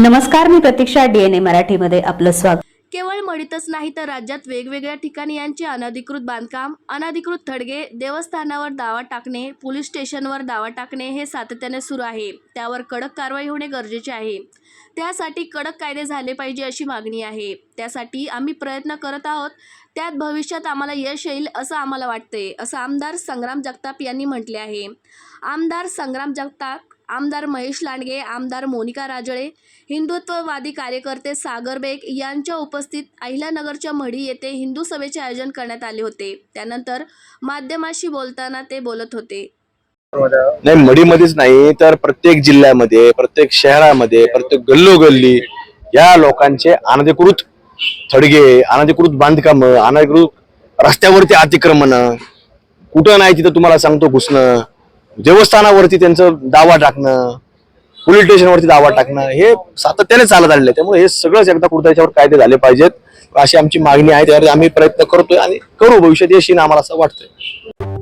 नमस्कार, मी प्रतीक्षा, DNA मराठीमध्ये आपलं स्वागत। केवळ मडीतच नाही तर राज्यात वेगवेगळ्या ठिकाणी यांचे अनधिकृत बांधकाम, अनधिकृत थडगे, देवस्थानावर दावा टाकणे, पोलीस स्टेशनवर दावा टाकणे हे सातत्याने सुरू आहे। त्यावर कडक कारवाई होणे गरजेचे आहे। त्यासाठी कडक कायदे झाले पाहिजे अशी मागणी आहे। त्यासाठी आम्ही प्रयत्न करत आहोत। त्यात भविष्यात आम्हाला यश येईल असं आम्हाला वाटते, असं आमदार संग्राम जगताप यांनी म्हटले आहे। आमदार संग्राम जगताप, आमदार महेश लांडगे, आमदार मोनिका राजळे, हिंदुत्ववादी कार्यकर्ते सागर बेग यांच्या उपस्थित अहिल्यानगरच्या मढी येथे हिंदू सभेचे आयोजन करण्यात आले होते। त्यानंतर माध्यमांशी बोलताना ते बोलत होते। नाही, मढीमध्येच नाही तर प्रत्येक जिल्ह्यामध्ये, प्रत्येक शहरामध्ये, प्रत्येक गल्लोगल्ली या लोकांचे अनधिकृत थडगे, अनधिकृत बांधकाम, अनधिकृत रस्त्यावरती अतिक्रमण, कुठं नाही तिथं तुम्हाला सांगतो घुसणं, देवस्थानावरती त्यांचं दावा टाकणं, पोलीस स्टेशनवरती दावा टाकणं हे सातत्याने चालत आलेलं आहे। त्यामुळे हे सगळंच एकदा कुठं याच्यावर कायदे झाले पाहिजेत अशी आमची मागणी आहे। त्यावर आम्ही प्रयत्न करतोय आणि करू, भविष्यात यश येईल आम्हाला असं वाटतंय।